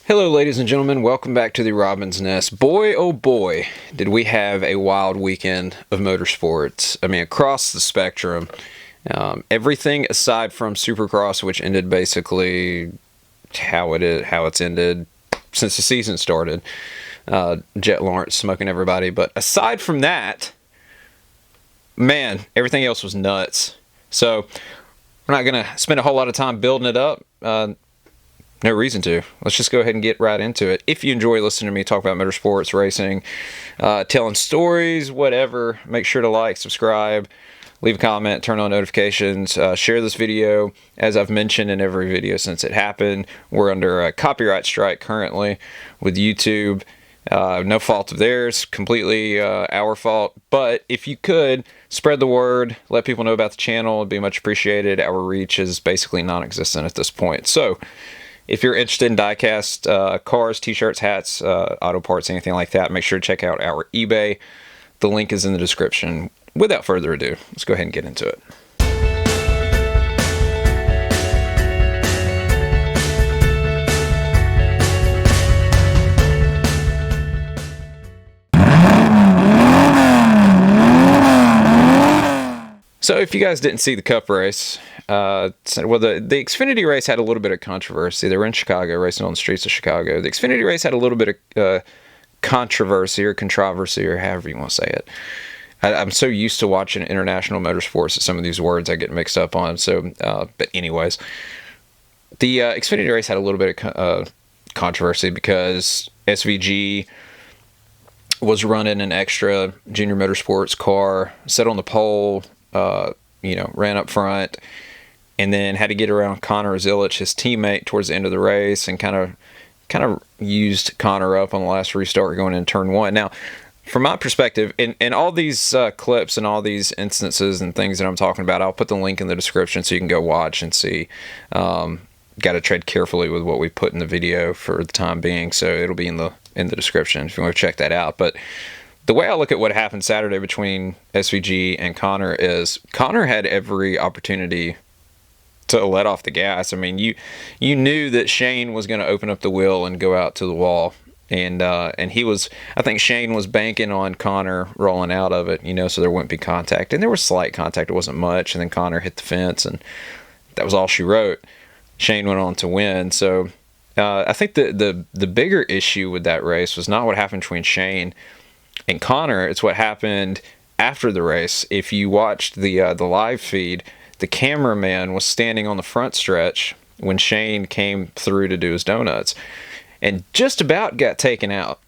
Hello, ladies and gentlemen. Welcome back to the Robin's Nest. Boy, oh boy, did we have a wild weekend of motorsports. I mean, across the spectrum. Everything aside from Supercross, which ended basically how it's ended since the season started. Jet Lawrence smoking everybody. But aside from that, man, everything else was nuts. So we're not going to spend a whole lot of time building it up. No reason to. Let's just go ahead and get right into it. If you enjoy listening to me talk about motorsports, racing, telling stories, whatever, make sure to like, subscribe, leave a comment, turn on notifications, share this video. As I've mentioned in every video since it happened, we're under a copyright strike currently with YouTube. No fault of theirs, completely our fault. But if you could, spread the word, let people know about the channel, it'd be much appreciated. Our reach is basically non-existent at this point. So, if you're interested in diecast cars, t-shirts, hats, auto parts, anything like that, make sure to check out our eBay. The link is in the description. Without further ado, let's go ahead and get into it. So if you guys didn't see the Cup race, the Xfinity race had a little bit of controversy. They were in Chicago, racing on the streets of Chicago. The Xfinity race had a little bit of controversy or however you want to say it. I'm so used to watching international motorsports that some of these words I get mixed up on. So, but anyways, the Xfinity race had a little bit of controversy because SVG was running an extra junior motorsports car, set on the pole, ran up front, and then had to get around Connor Zilic, his teammate, towards the end of the race, and kind of used Connor up on the last restart going in turn one. Now, from my perspective, in all these clips and all these instances and things that I'm talking about, I'll put the link in the description so you can go watch and see. Got to tread carefully with what we put in the video for the time being, so it'll be in the description if you want to check that out. But the way I look at what happened Saturday between SVG and Connor is Connor had every opportunity to let off the gas. I mean, you knew that Shane was going to open up the wheel and go out to the wall, and I think Shane was banking on Connor rolling out of it, so there wouldn't be contact, and there was slight contact. It wasn't much, and then Connor hit the fence, and that was all she wrote. Shane went on to win. So I think the bigger issue with that race was not what happened between Shane and Connor, it's what happened after the race. If you watched the live feed, the cameraman was standing on the front stretch when Shane came through to do his donuts and just about got taken out.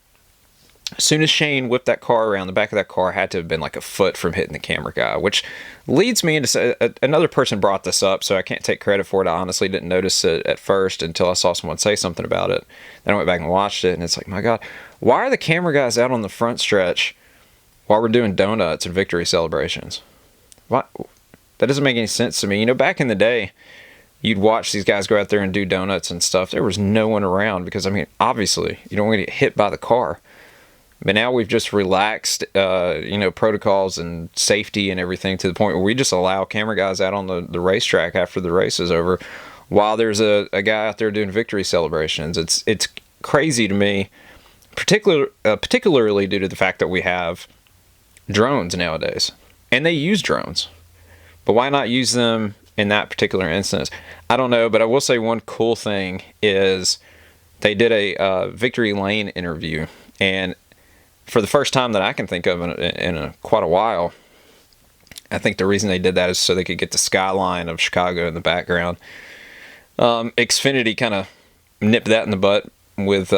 As soon as Shane whipped that car around, the back of that car had to have been like a foot from hitting the camera guy, which leads me into another person brought this up, so I can't take credit for it. I honestly didn't notice it at first until I saw someone say something about it. Then I went back and watched it, and it's like, my God, why are the camera guys out on the front stretch while we're doing donuts and victory celebrations? Why? That doesn't make any sense to me. Back in the day, you'd watch these guys go out there and do donuts and stuff. There was no one around because, obviously, you don't want to get hit by the car. But now we've just relaxed, protocols and safety and everything to the point where we just allow camera guys out on the racetrack after the race is over while there's a guy out there doing victory celebrations. It's crazy to me, particularly due to the fact that we have drones nowadays. And they use drones. But why not use them in that particular instance? I don't know, but I will say one cool thing is they did a Victory Lane interview, and for the first time that I can think of in quite a while, I think the reason they did that is so they could get the skyline of Chicago in the background. Xfinity kind of nipped that in the butt with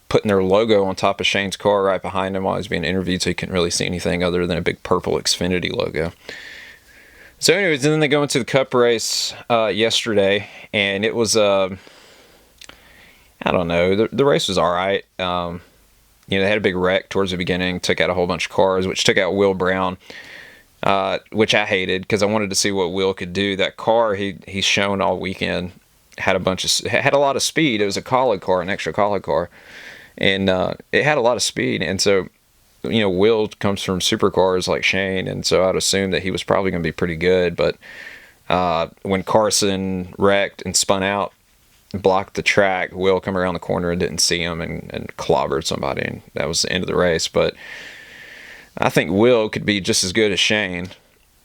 putting their logo on top of Shane's car right behind him while he was being interviewed, so you couldn't really see anything other than a big purple Xfinity logo. So anyways, and then they go into the Cup race yesterday, and it was, I don't know, the race was all right. They had a big wreck towards the beginning, took out a whole bunch of cars, which took out Will Brown, which I hated because I wanted to see what Will could do. That car he's shown all weekend had a lot of speed. It was a College car, an extra College car, and it had a lot of speed. And so, Will comes from supercars like Shane, and so I'd assume that he was probably going to be pretty good. But when Carson wrecked and spun out, blocked the track. Will come around the corner and didn't see him and clobbered somebody, and that was the end of the race. But I think Will could be just as good as Shane,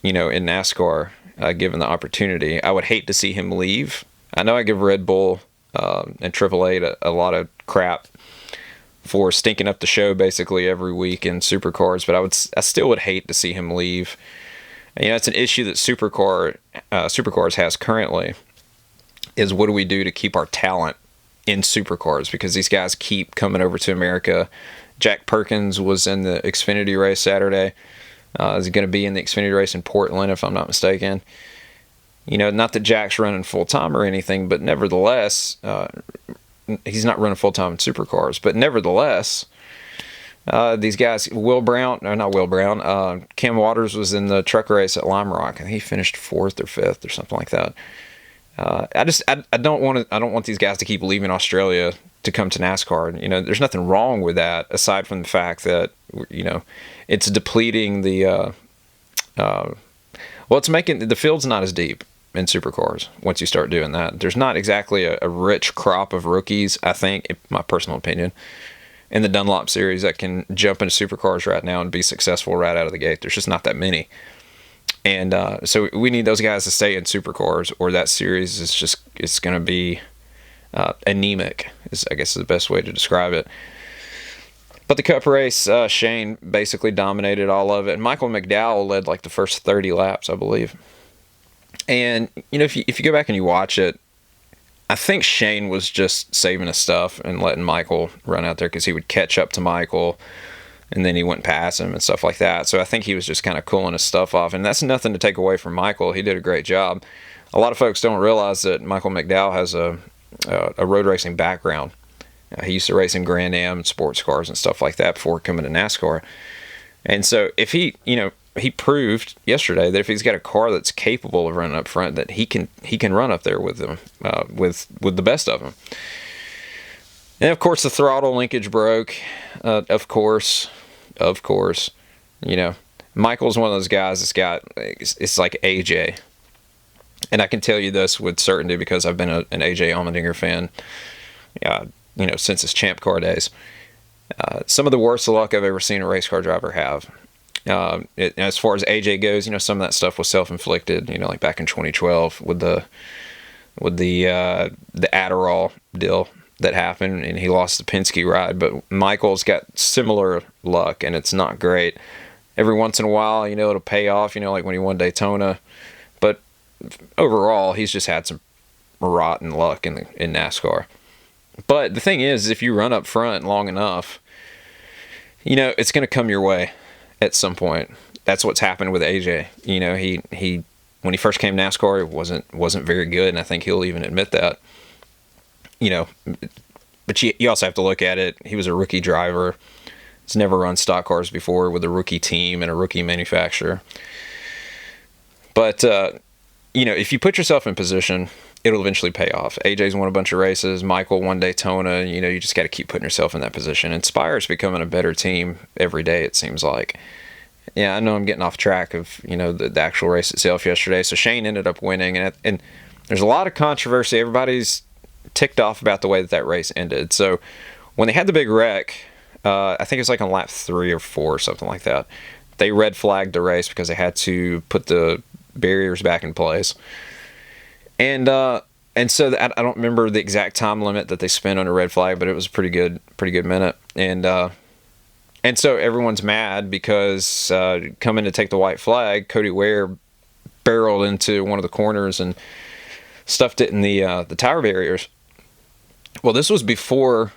in NASCAR, given the opportunity. I would hate to see him leave. I know I give Red Bull and AAA a lot of crap for stinking up the show basically every week in supercars, but I still would hate to see him leave. It's an issue that supercars has currently, is what do we do to keep our talent in supercars, because these guys keep coming over to America. Jack Perkins was in the Xfinity race Saturday. Is going to be in the Xfinity race in Portland, if I'm not mistaken. Not that Jack's running full-time or anything, but nevertheless, he's not running full-time in supercars. But nevertheless, these guys, Cam Waters was in the truck race at Lime Rock, and he finished 4th or 5th or something like that. I don't want these guys to keep leaving Australia to come to NASCAR. There's nothing wrong with that, aside from the fact that, it's depleting it's making the field's not as deep in supercars once you start doing that. There's not exactly a rich crop of rookies, I think, in my personal opinion, in the Dunlop series that can jump into supercars right now and be successful right out of the gate. There's just not that many. And so we need those guys to stay in supercars, or that series it's going to be anemic, I guess is the best way to describe it. But the Cup race, Shane basically dominated all of it. And Michael McDowell led like the first 30 laps, I believe. And, if you go back and you watch it, I think Shane was just saving his stuff and letting Michael run out there because he would catch up to Michael, and then he wouldn't pass him and stuff like that. So I think he was just kind of cooling his stuff off. And that's nothing to take away from Michael. He did a great job. A lot of folks don't realize that Michael McDowell has a road racing background. He used to race in Grand Am and sports cars and stuff like that before coming to NASCAR. And so if he proved yesterday that if he's got a car that's capable of running up front, that he can run up there with them, with the best of them. And of course the throttle linkage broke. Of course, Michael's one of those guys it's like AJ. And I can tell you this with certainty because I've been an AJ Allmendinger fan, since his Champ Car days. Some of the worst luck I've ever seen a race car driver have. As far as AJ goes, some of that stuff was self-inflicted. Like back in 2012 with the Adderall deal that happened, and he lost the Penske ride. But Michael's got similar luck, and it's not great. Every once in a while, it'll pay off. Like when he won Daytona. But overall, he's just had some rotten luck in NASCAR. But the thing is, if you run up front long enough, it's going to come your way at some point. That's what's happened with AJ. He when he first came to NASCAR, it wasn't very good, and I think he'll even admit that. But you also have to look at it. He was a rookie driver. He's never run stock cars before with a rookie team and a rookie manufacturer. But if you put yourself in position, it'll eventually pay off. AJ's won a bunch of races. Michael won Daytona. You just got to keep putting yourself in that position. Inspire's becoming a better team every day, it seems like. Yeah, I know I'm getting off track of, the actual race itself yesterday. So Shane ended up winning. And there's a lot of controversy. Everybody's ticked off about the way that race ended. So when they had the big wreck, I think it was like on lap 3 or 4 or something like that, they red flagged the race because they had to put the barriers back in place. And so I don't remember the exact time limit that they spent on a red flag, but it was a pretty good minute. And so everyone's mad because coming to take the white flag, Cody Ware barreled into one of the corners and stuffed it in the tire barriers. Well, this was before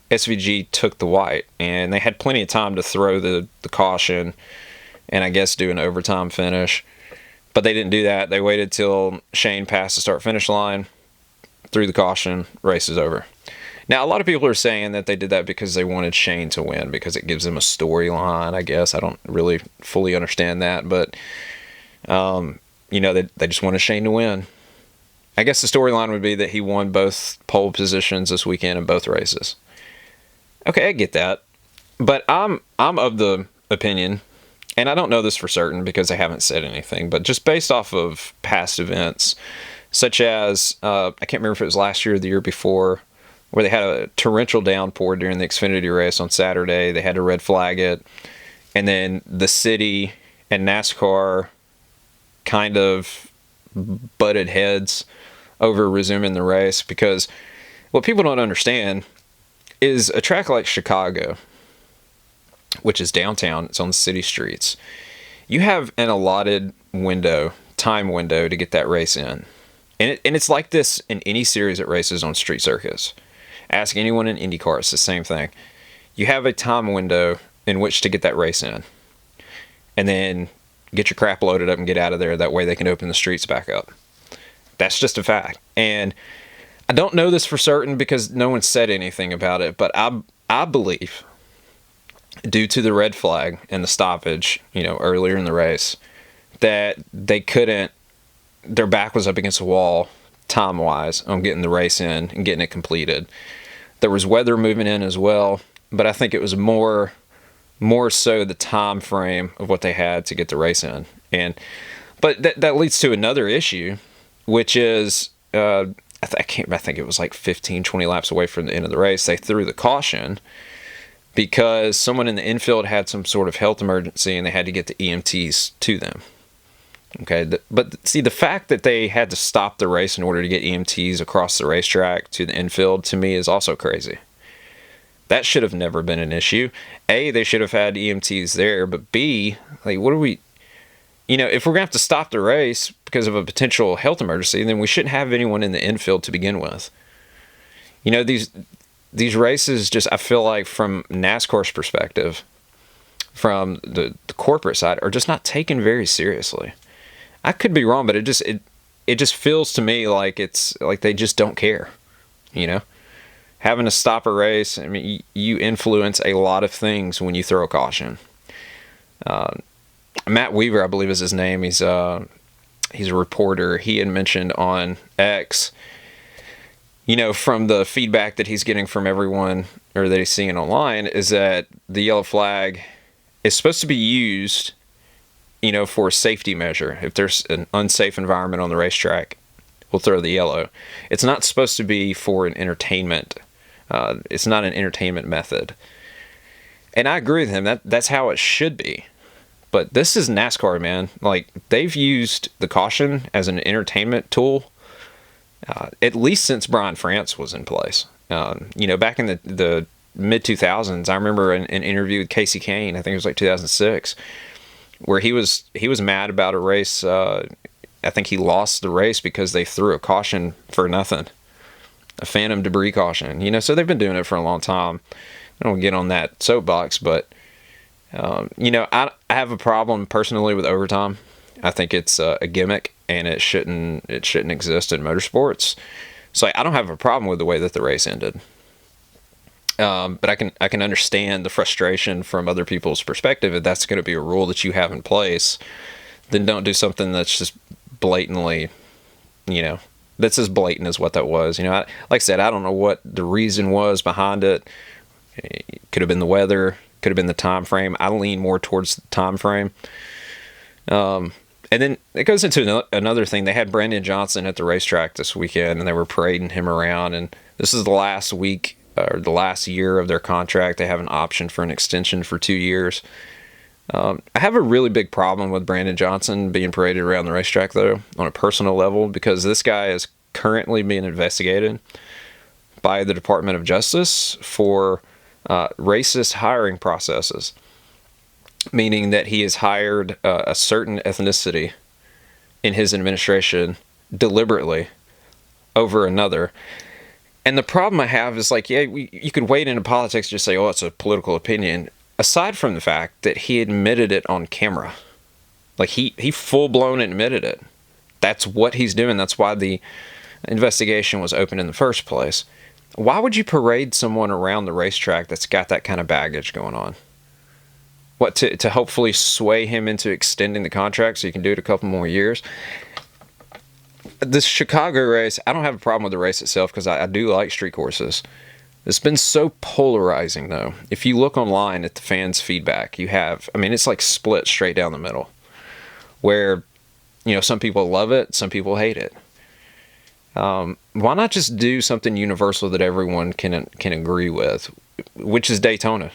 SVG took the white, and they had plenty of time to throw the caution and I guess do an overtime finish. But they didn't do that. They waited till Shane passed the start-finish line, threw the caution, race is over. Now, a lot of people are saying that they did that because they wanted Shane to win, because it gives them a storyline, I guess. I don't really fully understand that, but, they just wanted Shane to win. I guess the storyline would be that he won both pole positions this weekend in both races. Okay, I get that. But I'm of the opinion, and I don't know this for certain because I haven't said anything, but just based off of past events, such as, I can't remember if it was last year or the year before, where they had a torrential downpour during the Xfinity race on Saturday. They had to red flag it. And then the city and NASCAR kind of butted heads over resuming the race, because what people don't understand is a track like Chicago, which is downtown, it's on the city streets, you have an allotted time window to get that race in. And it's like this in any series that races on street circuits. Ask anyone in IndyCar, it's the same thing. You have a time window in which to get that race in. And then get your crap loaded up and get out of there. That way they can open the streets back up. That's just a fact. And I don't know this for certain because no one said anything about it, but I believe, due to the red flag and the stoppage, earlier in the race, that their back was up against the wall time-wise on getting the race in and getting it completed. There was weather moving in as well, but I think it was more so the time frame of what they had to get the race in. But that leads to another issue, which is, I think it was like 15, 20 laps away from the end of the race, they threw the caution because someone in the infield had some sort of health emergency and they had to get the EMTs to them. Okay, but see, the fact that they had to stop the race in order to get EMTs across the racetrack to the infield, to me, is also crazy. That should have never been an issue. A, they should have had EMTs there, but B, like, what are we... if we're going to have to stop the race because of a potential health emergency, then we shouldn't have anyone in the infield to begin with. These races just, I feel like, from NASCAR's perspective, from the corporate side, are just not taken very seriously. I could be wrong, but it just feels to me like it's like they just don't care. Having to stop a race, I mean, you influence a lot of things when you throw a caution. Matt Weaver, I believe is his name. He's a reporter. He had mentioned on X, from the feedback that he's getting from everyone, or that he's seeing online, is that the yellow flag is supposed to be used, for a safety measure. If there's an unsafe environment on the racetrack, we'll throw the yellow. It's not supposed to be for an entertainment. It's not an entertainment method. And I agree with him. That's how it should be. But this is NASCAR, man. Like, they've used the caution as an entertainment tool, at least since Brian France was in place. Back in the mid-2000s, I remember an interview with Casey Kane, I think it was like 2006, where he was mad about a race. I think he lost the race because they threw a caution for nothing. A phantom debris caution. So they've been doing it for a long time. I don't get on that soapbox, but I have a problem personally with overtime. I think it's a gimmick, and it shouldn't exist in motorsports. So I don't have a problem with the way that the race ended. But I can understand the frustration from other people's perspective. If that's going to be a rule that you have in place, then don't do something that's just blatantly, that's as blatant as what that was. Like I said, I don't know what the reason was behind it. It could have been the weather, could have been the time frame. I lean more towards the time frame. And then it goes into another thing. They had Brandon Johnson at the racetrack this weekend, and they were parading him around. And this is the last week, or the last year of their contract. They have an option for an extension for 2 years. I have a really big problem with Brandon Johnson being paraded around the racetrack, though, on a personal level, because this guy is currently being investigated by the Department of Justice for racist hiring processes, meaning that he has hired a certain ethnicity in his administration deliberately over another. And the problem I have is, like, yeah, you could wade into politics and just say, oh, it's a political opinion, aside from the fact that he admitted it on camera. Like, he full-blown admitted it. That's what he's doing. That's why the investigation was open in the first place. Why would you parade someone around the racetrack that's got that kind of baggage going on? What, to hopefully sway him into extending the contract so you can do it a couple more years? This Chicago race, I don't have a problem with the race itself because I do like street courses. It's been so polarizing, though. If you look online at the fans' feedback, it's like split straight down the middle, where, some people love it, some people hate it. Why not just do something universal that everyone can agree with, which is Daytona?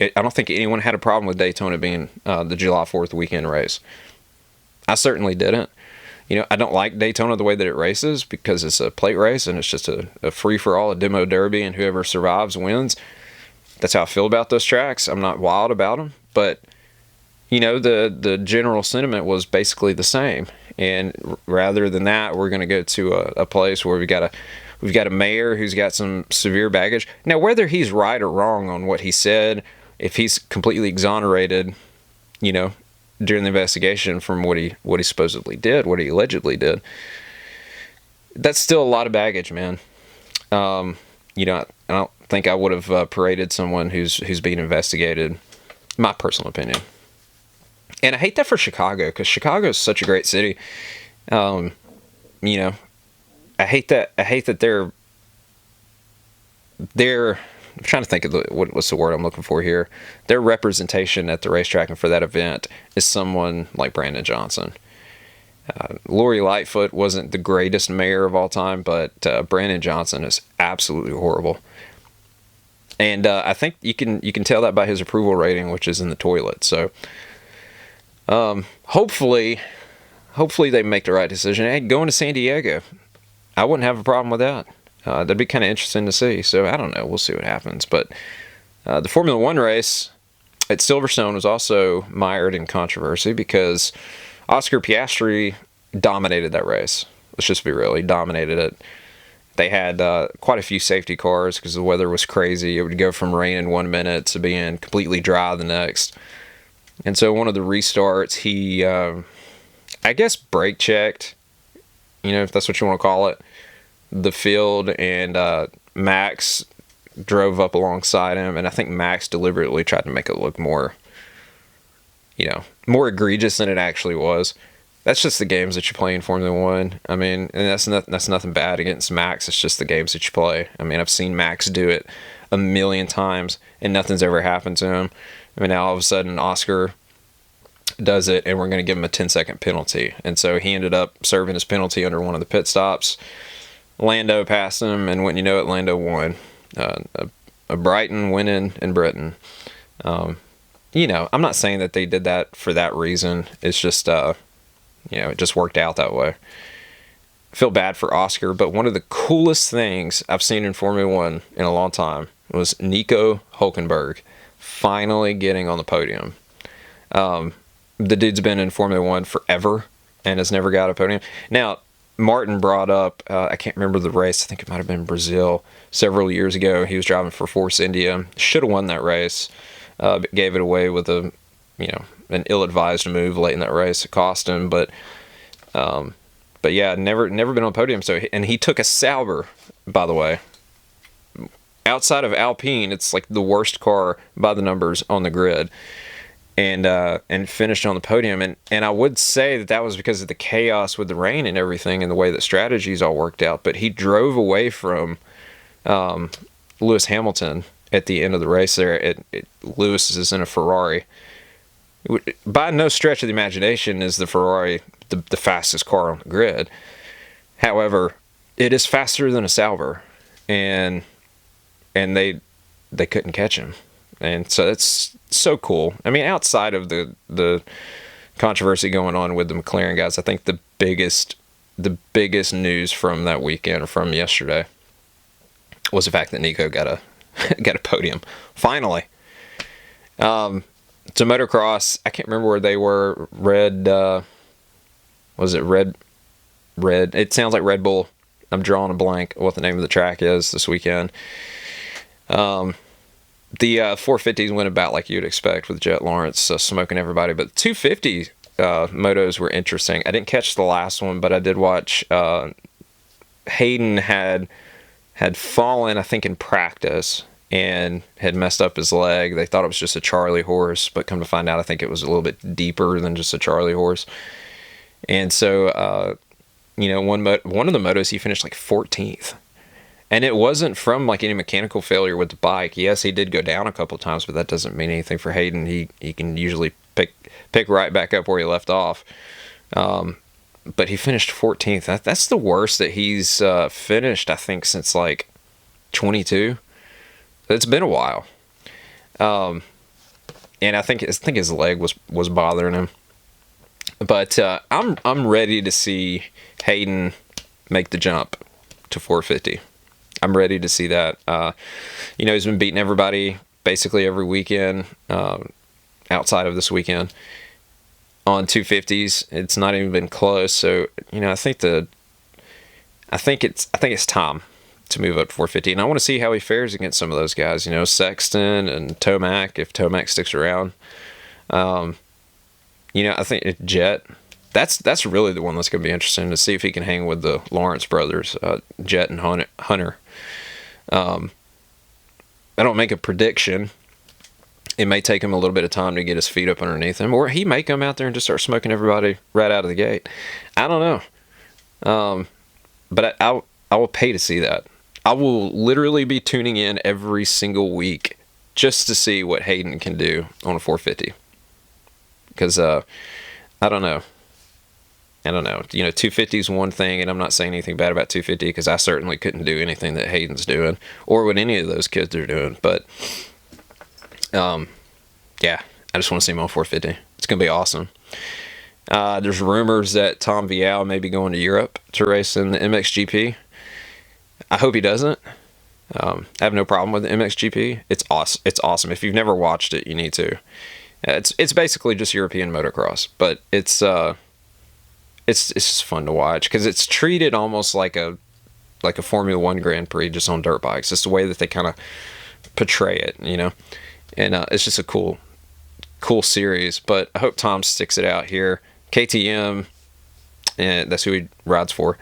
I don't think anyone had a problem with Daytona being the July 4th weekend race. I certainly didn't. I don't like Daytona the way that it races because it's a plate race and it's just a free-for-all, a demo derby, and whoever survives wins. That's how I feel about those tracks. I'm not wild about them, but the general sentiment was basically the same. And rather than that, we're going to go to a place where we've got a mayor who's got some severe baggage. Now, whether he's right or wrong on what he said, if he's completely exonerated, during the investigation from what he supposedly did, what he allegedly did, that's still a lot of baggage, man. I don't think I would have paraded someone who's being investigated. My personal opinion. And I hate that for Chicago, because Chicago is such a great city. I hate that they're I'm trying to think of what's the word I'm looking for here. Their representation at the racetrack and for that event is someone like Brandon Johnson. Lori Lightfoot wasn't the greatest mayor of all time, but Brandon Johnson is absolutely horrible. And I think you can tell that by his approval rating, which is in the toilet. So hopefully they make the right decision. Hey, going to San Diego, I wouldn't have a problem with that. That'd be kind of interesting to see. So I don't know. We'll see what happens. But the Formula One race at Silverstone was also mired in controversy because Oscar Piastri dominated that race. Let's just be real. He dominated it. They had quite a few safety cars because the weather was crazy. It would go from rain in 1 minute to being completely dry the next. And so one of the restarts, he, I guess, brake checked, if that's what you want to call it, the field, and Max drove up alongside him, and I think Max deliberately tried to make it look more egregious than it actually was. That's just the games that you play in Formula One. I mean, and that's nothing bad against Max. It's just the games that you play. I mean, I've seen Max do it a million times, and nothing's ever happened to him. I mean, now all of a sudden Oscar does it, and we're going to give him a 10-second penalty. And so he ended up serving his penalty under one of the pit stops. Lando passed him, and when you know it, Lando won. A Brighton winning in Britain. I'm not saying that they did that for that reason. It's just, it just worked out that way. I feel bad for Oscar, but one of the coolest things I've seen in Formula One in a long time was Nico Hülkenberg finally getting on the podium. The dude's been in Formula One forever and has never got a podium. Now, Martin brought up, I can't remember the race, I think it might have been Brazil, several years ago. He was driving for Force India. Should have won that race, but gave it away with an ill-advised move late in that race. It cost him, but yeah, never been on the podium. And he took a Sauber, by the way. Outside of Alpine, it's like the worst car by the numbers on the grid. And finished on the podium. And I would say that was because of the chaos with the rain and everything and the way that strategies all worked out. But he drove away from Lewis Hamilton at the end of the race there. Lewis is in a Ferrari. By no stretch of the imagination is the Ferrari the fastest car on the grid. However, it is faster than a Sauber. And they couldn't catch him. And so it's so cool. I mean, outside of the controversy going on with the McLaren guys, I think the biggest news from that weekend, or from yesterday, was the fact that Nico got a podium finally. To motocross, I can't remember where they were. Was it Red? It sounds like Red Bull. I'm drawing a blank what the name of the track is this weekend. The 450s went about like you'd expect with Jet Lawrence smoking everybody, but the 250 motos were interesting. I didn't catch the last one, but I did watch. Haiden had fallen, I think, in practice and had messed up his leg. They thought it was just a Charlie horse, but come to find out, I think it was a little bit deeper than just a Charlie horse. And so, one of the motos, he finished like 14th. And it wasn't from like any mechanical failure with the bike. Yes, he did go down a couple of times, but that doesn't mean anything for Haiden. He can usually pick right back up where he left off. but he finished 14th. That's the worst that he's finished, I think, since like 22. It's been a while. And I think his leg was bothering him. But I'm ready to see Haiden make the jump to 450. I'm ready to see that. He's been beating everybody basically every weekend outside of this weekend on 250s. It's not even been close. So I think it's time to move up to 450, and I want to see how he fares against some of those guys. Sexton and Tomac, if Tomac sticks around. I think Jet. That's really the one that's going to be interesting to see if he can hang with the Lawrence brothers, Jet and Hunter. I don't make a prediction. It may take him a little bit of time to get his feet up underneath him, or he may come out there and just start smoking everybody right out of the gate. I don't know. But I will pay to see that. I will literally be tuning in every single week just to see what Haiden can do on a 450. Because I don't know. 250 is one thing, and I'm not saying anything bad about 250 because I certainly couldn't do anything that Hayden's doing or what any of those kids are doing. But yeah, I just want to see him on 450. It's going to be awesome. There's rumors that Tom Vial may be going to Europe to race in the MXGP. I hope he doesn't. I have no problem with the MXGP. It's awesome. If you've never watched it, you need to. It's basically just European motocross, but it's just fun to watch because it's treated almost like a Formula One Grand Prix just on dirt bikes. It's the way that they kind of portray it, and it's just a cool series. But I hope Tom sticks it out here. KTM, and that's who he rides for.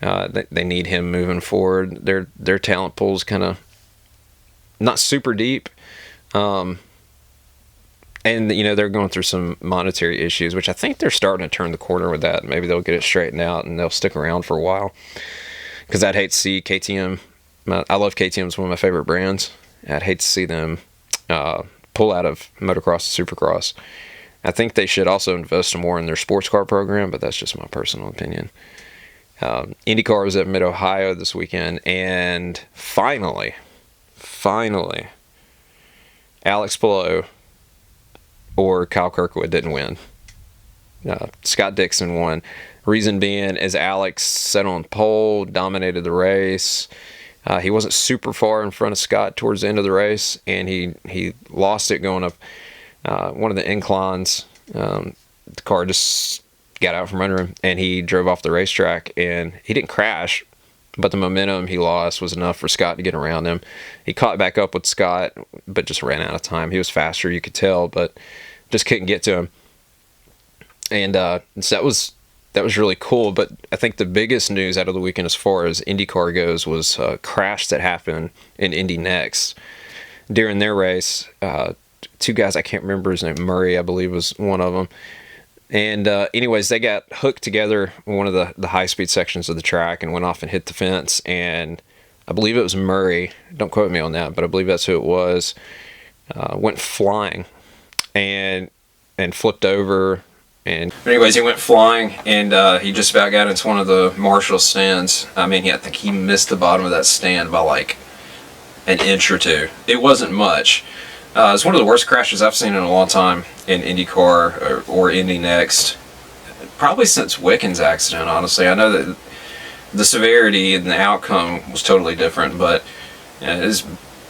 They need him moving forward. Their talent pool is kind of not super deep, and they're going through some monetary issues, which I think they're starting to turn the corner with that. Maybe they'll get it straightened out and they'll stick around for a while. Because I'd hate to see KTM. I love KTM; it's one of my favorite brands. I'd hate to see them pull out of motocross and supercross. I think they should also invest some more in their sports car program, but that's just my personal opinion. Indycar was at Mid-Ohio this weekend, and finally, Alex Palou or Kyle Kirkwood didn't win. Scott Dixon won. Reason being is Alex set on pole, dominated the race. He wasn't super far in front of Scott towards the end of the race, and he lost it going up one of the inclines. The car just got out from under him, and he drove off the racetrack, and he didn't crash, but the momentum he lost was enough for Scott to get around him. He caught back up with Scott, but just ran out of time. He was faster, you could tell, but just couldn't get to him. And so that was really cool. But I think the biggest news out of the weekend as far as IndyCar goes was a crash that happened in Indy Next during their race. Two guys, I can't remember his name, Murray, I believe, was one of them. And anyways, they got hooked together in one of the high-speed sections of the track and went off and hit the fence. And I believe it was Murray. Don't quote me on that, but I believe that's who it was. Went flying and flipped over. And anyways, he went flying, and he just about got into one of the marshal stands. I mean, I think he missed the bottom of that stand by like an inch or two. It wasn't much. It's one of the worst crashes I've seen in a long time in IndyCar or Indy Next. Probably since Wicken's accident, honestly. I know that the severity and the outcome was totally different, but it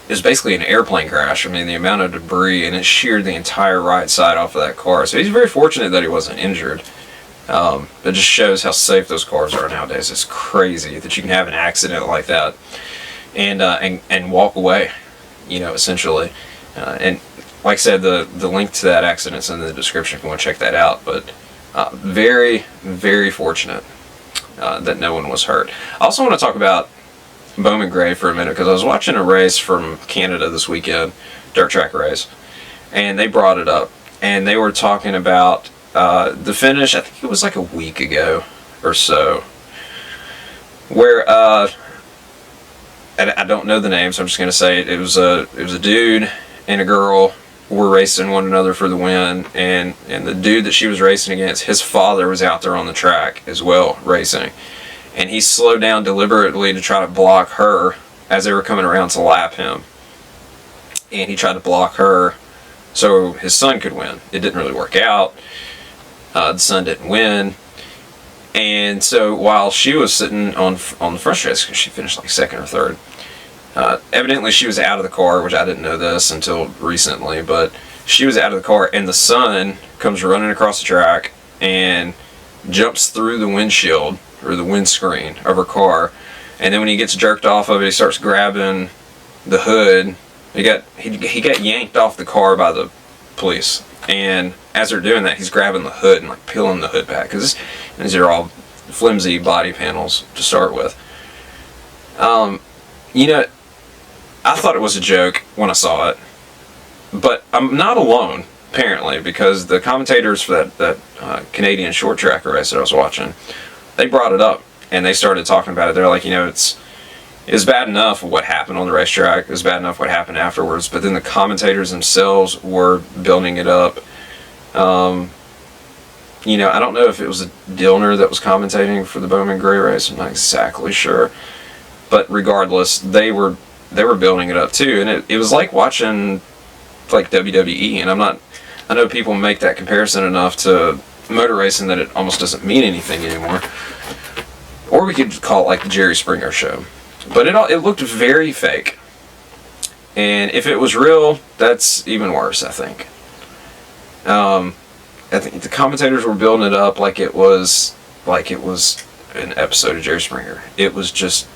was basically an airplane crash. I mean, the amount of debris, and it sheared the entire right side off of that car. So he's very fortunate that he wasn't injured. It just shows how safe those cars are nowadays. It's crazy that you can have an accident like that and walk away, essentially. And like I said, the link to that accident's in the description if you want to check that out. But very, very fortunate that no one was hurt. I also want to talk about Bowman Gray for a minute, because I was watching a race from Canada this weekend, dirt track race, and they brought it up, and they were talking about the finish. I think it was like a week ago or so, where and I don't know the name, so I'm just gonna say it was a dude and a girl were racing one another for the win, and the dude that she was racing against, his father was out there on the track as well racing, and he slowed down deliberately to try to block her as they were coming around to lap him, and he tried to block her so his son could win. It didn't really work out. The son didn't win, and so while she was sitting on the front stretch, because she finished like second or third, evidently she was out of the car, which I didn't know this until recently, but she was out of the car, and the son comes running across the track and jumps through the windshield or the windscreen of her car, and then when he gets jerked off of it, he starts grabbing the hood. He got yanked off the car by the police, and as they're doing that, he's grabbing the hood and like peeling the hood back, because these are all flimsy body panels to start with. You know, I thought it was a joke when I saw it, but I'm not alone, apparently, because the commentators for that Canadian short track race that I was watching, they brought it up, and they started talking about it. They're like, you know, it's bad enough what happened on the racetrack, it was bad enough what happened afterwards, but then the commentators themselves were building it up. You know, I don't know if it was a Dillner that was commentating for the Bowman Gray race, I'm not exactly sure, but regardless, they were building it up too, and it was like watching like WWE, and I know people make that comparison enough to motor racing that it almost doesn't mean anything anymore, or we could call it like the Jerry Springer show, but it looked very fake, and if it was real, that's even worse, I think. I think the commentators were building it up like it was an episode of Jerry Springer. It was just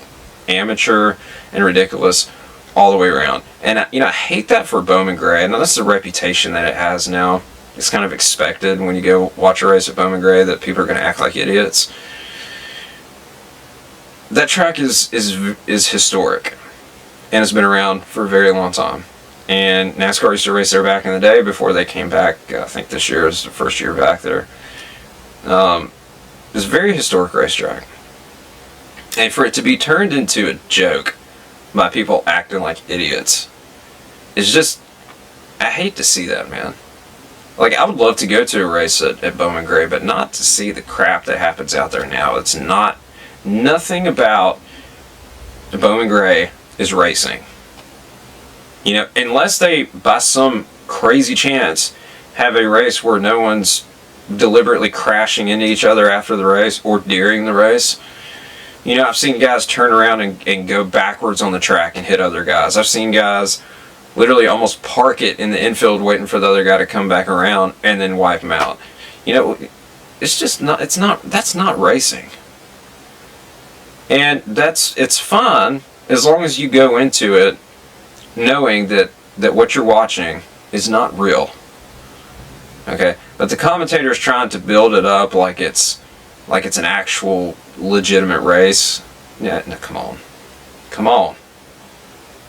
amateur and ridiculous all the way around. And I hate that for Bowman Gray. Now that's the reputation that it has now. It's kind of expected when you go watch a race at Bowman Gray that people are going to act like idiots. That track is historic, and it's been around for a very long time. And NASCAR used to race there back in the day before they came back. I think this year is the first year back there. It's a very historic racetrack. And for it to be turned into a joke by people acting like idiots is just, I hate to see that, man. Like, I would love to go to a race at Bowman Gray, but not to see the crap that happens out there now. It's nothing about the Bowman Gray is racing. You know, unless they, by some crazy chance, have a race where no one's deliberately crashing into each other after the race or during the race. You know, I've seen guys turn around and go backwards on the track and hit other guys. I've seen guys literally almost park it in the infield waiting for the other guy to come back around and then wipe him out. You know, that's not racing. And it's fine as long as you go into it knowing that what you're watching is not real. Okay? But the commentator's trying to build it up like it's an actual legitimate race. Yeah, no, come on. Come on.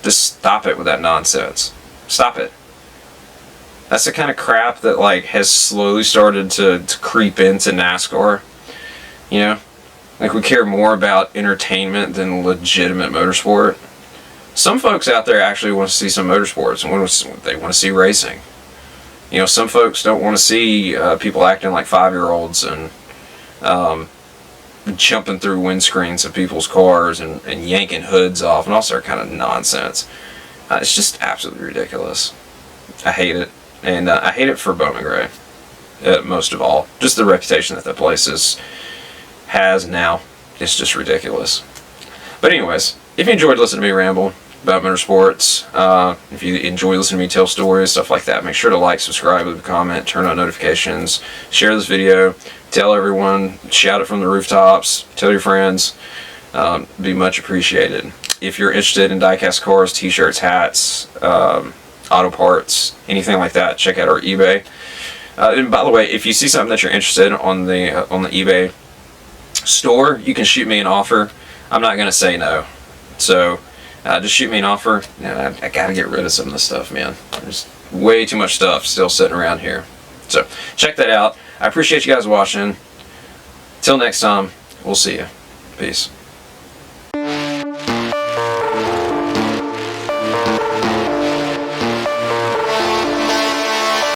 Just stop it with that nonsense. Stop it. That's the kind of crap that like has slowly started to creep into NASCAR. You know? Like, we care more about entertainment than legitimate motorsport. Some folks out there actually want to see some motorsports and they want to see racing. You know, some folks don't want to see people acting like 5-year-olds and jumping through windscreens of people's cars and yanking hoods off and all sort of kind of nonsense. It's just absolutely ridiculous. I hate it. And I hate it for Bowman Gray, most of all. Just the reputation that place has now. It's just ridiculous. But anyways, if you enjoyed listening to me ramble about motorsports, if you enjoy listening to me tell stories, stuff like that, make sure to like, subscribe, leave a comment, turn on notifications, share this video, tell everyone, shout it from the rooftops, tell your friends. Be much appreciated. If you're interested in diecast cars, t-shirts, hats, auto parts, anything like that, check out our eBay. And by the way, if you see something that you're interested in on the eBay store, you can shoot me an offer. I'm not gonna say no. So just shoot me an offer. I gotta get rid of some of this stuff, man. There's way too much stuff still sitting around here. So check that out. I appreciate you guys watching. Till next time, we'll see you. Peace.